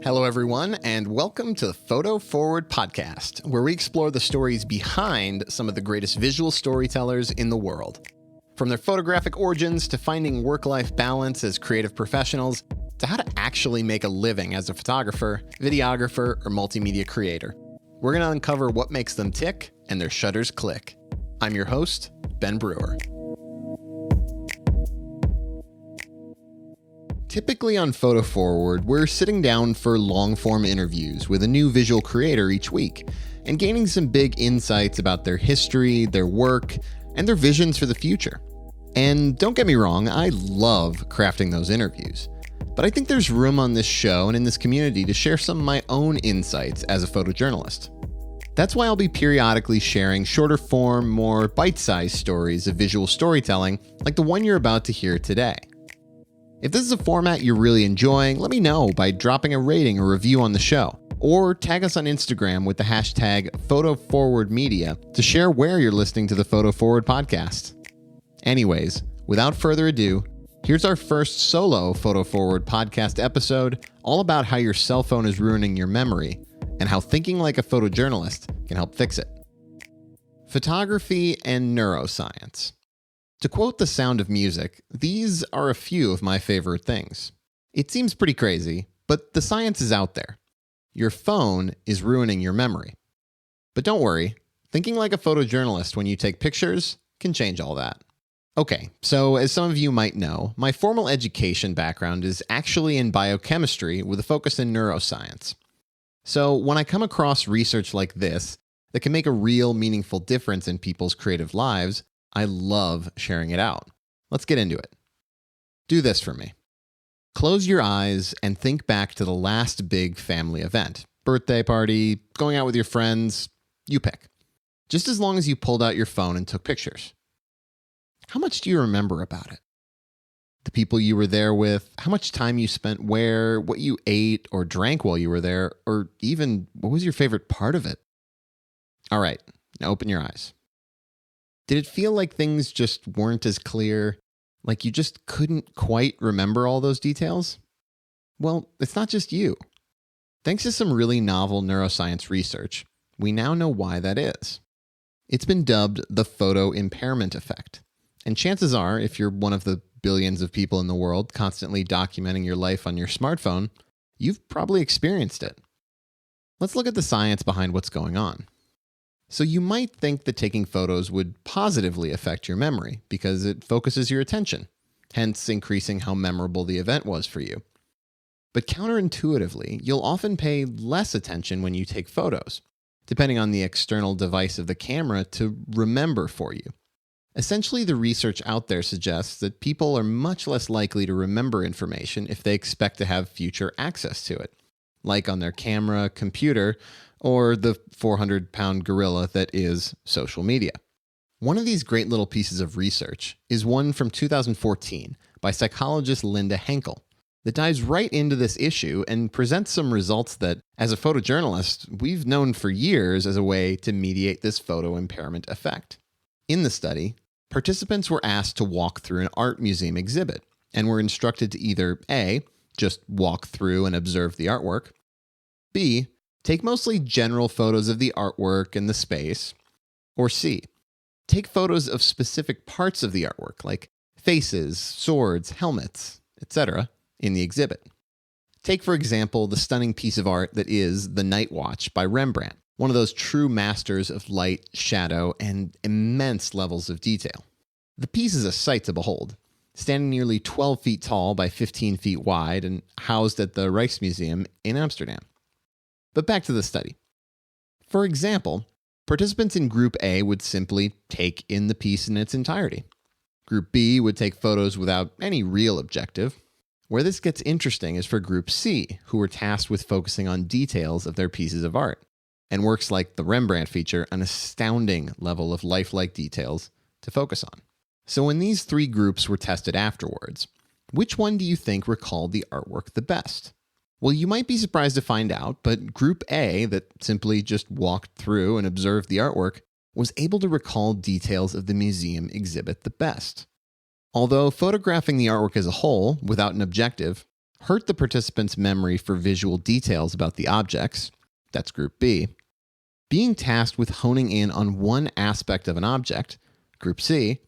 Hello, everyone, and welcome to the Photo Forward podcast, where we explore the stories behind some of the greatest visual storytellers in the world. From their photographic origins to finding work-life balance as creative professionals, to how to actually make a living as a photographer, videographer, or multimedia creator. We're going to uncover what makes them tick and their shutters click. I'm your host, Ben Brewer. Typically on Photo Forward, we're sitting down for long-form interviews with a new visual creator each week and gaining some big insights about their history, their work, and their visions for the future. And don't get me wrong, I love crafting those interviews. But I think there's room on this show and in this community to share some of my own insights as a photojournalist. That's why I'll be periodically sharing shorter form, more bite-sized stories of visual storytelling like the one you're about to hear today. If this is a format you're really enjoying, let me know by dropping a rating or review on the show, or tag us on Instagram with the hashtag PhotoForwardMedia to share where you're listening to the Photo Forward podcast. Anyways, without further ado, here's our first solo Photo Forward podcast episode, all about how your cell phone is ruining your memory and how thinking like a photojournalist can help fix it. Photography and neuroscience. To quote The Sound of Music, these are a few of my favorite things. It seems pretty crazy, but the science is out there. Your phone is ruining your memory. But don't worry, thinking like a photojournalist when you take pictures can change all that. Okay, so as some of you might know, my formal education background is actually in biochemistry with a focus in neuroscience. So when I come across research like this that can make a real meaningful difference in people's creative lives, I love sharing it out. Let's get into it. Do this for me. Close your eyes and think back to the last big family event. Birthday party, going out with your friends, you pick. Just as long as you pulled out your phone and took pictures. How much do you remember about it? The people you were there with, how much time you spent where, what you ate or drank while you were there, or even what was your favorite part of it? All right, now open your eyes. Did it feel like things just weren't as clear? Like you just couldn't quite remember all those details? Well, it's not just you. Thanks to some really novel neuroscience research, we now know why that is. It's been dubbed the photo impairment effect. And chances are, if you're one of the billions of people in the world constantly documenting your life on your smartphone, you've probably experienced it. Let's look at the science behind what's going on. So you might think that taking photos would positively affect your memory because it focuses your attention, hence increasing how memorable the event was for you. But counterintuitively, you'll often pay less attention when you take photos, depending on the external device of the camera to remember for you. Essentially, the research out there suggests that people are much less likely to remember information if they expect to have future access to it, like on their camera, computer, or the 400-pound gorilla that is social media. One of these great little pieces of research is one from 2014 by psychologist Linda Henkel that dives right into this issue and presents some results that, as a photojournalist, we've known for years as a way to mediate this photo impairment effect. In the study, participants were asked to walk through an art museum exhibit and were instructed to either A, just walk through and observe the artwork, B, take mostly general photos of the artwork and the space, or C, take photos of specific parts of the artwork like faces, swords, helmets, etc. in the exhibit. Take, for example, the stunning piece of art that is The Night Watch by Rembrandt, one of those true masters of light, shadow, and immense levels of detail. The piece is a sight to behold, standing nearly 12 feet tall by 15 feet wide and housed at the Rijksmuseum in Amsterdam. But back to the study. For example, participants in Group A would simply take in the piece in its entirety. Group B would take photos without any real objective. Where this gets interesting is for Group C, who were tasked with focusing on details of their pieces of art, and works like the Rembrandt feature an astounding level of lifelike details to focus on. So when these three groups were tested afterwards, which one do you think recalled the artwork the best? Well, you might be surprised to find out, but Group A, that simply just walked through and observed the artwork, was able to recall details of the museum exhibit the best. Although photographing the artwork as a whole, without an objective, hurt the participants' memory for visual details about the objects, that's Group B. Being tasked with honing in on one aspect of an object, Group C,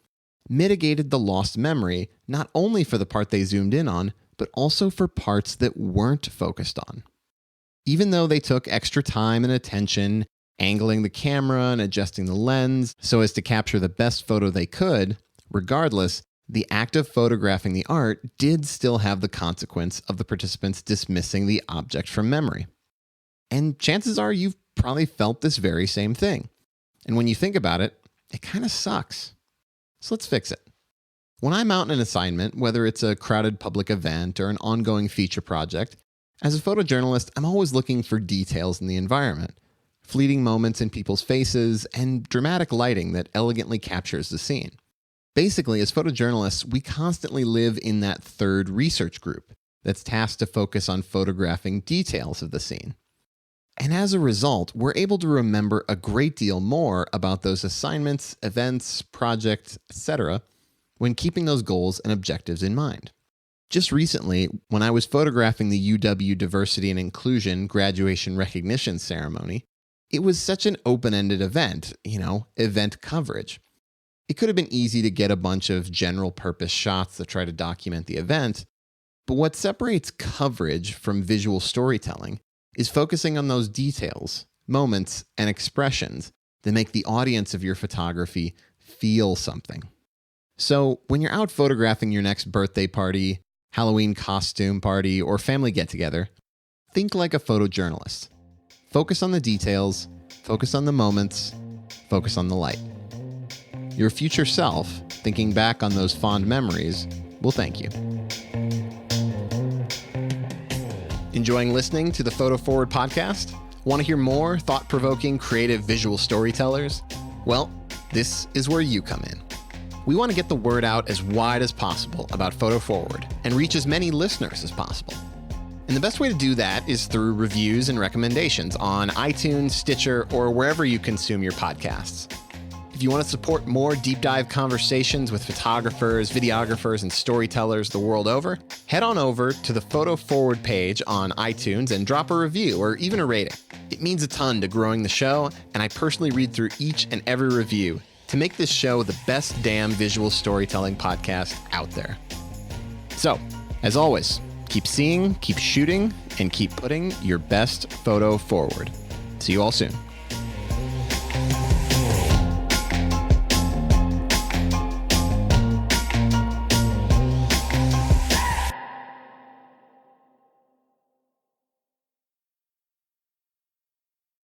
mitigated the lost memory not only for the part they zoomed in on, but also for parts that weren't focused on. Even though they took extra time and attention, angling the camera and adjusting the lens so as to capture the best photo they could, regardless, the act of photographing the art did still have the consequence of the participants dismissing the object from memory. And chances are you've probably felt this very same thing. And when you think about it, it kind of sucks. So let's fix it. When I'm out in an assignment, whether it's a crowded public event or an ongoing feature project, as a photojournalist, I'm always looking for details in the environment, fleeting moments in people's faces, and dramatic lighting that elegantly captures the scene. Basically, as photojournalists, we constantly live in that third research group that's tasked to focus on photographing details of the scene. And as a result, we're able to remember a great deal more about those assignments, events, projects, etc., when keeping those goals and objectives in mind. Just recently, when I was photographing the UW Diversity and Inclusion graduation recognition ceremony, it was such an open-ended event, event coverage. It could have been easy to get a bunch of general-purpose shots that try to document the event, but what separates coverage from visual storytelling is focusing on those details, moments, and expressions that make the audience of your photography feel something. So when you're out photographing your next birthday party, Halloween costume party, or family get-together, think like a photojournalist. Focus on the details, focus on the moments, focus on the light. Your future self, thinking back on those fond memories, will thank you. Enjoying listening to the Photo Forward podcast? Want to hear more thought-provoking, creative visual storytellers? Well, this is where you come in. We want to get the word out as wide as possible about Photo Forward and reach as many listeners as possible. And the best way to do that is through reviews and recommendations on iTunes, Stitcher, or wherever you consume your podcasts. If you want to support more deep dive conversations with photographers, videographers, and storytellers the world over, head on over to the Photo Forward page on iTunes and drop a review or even a rating. It means a ton to growing the show, and I personally read through each and every review to make this show the best damn visual storytelling podcast out there. So, as always, keep seeing, keep shooting, and keep putting your best photo forward. See you all soon.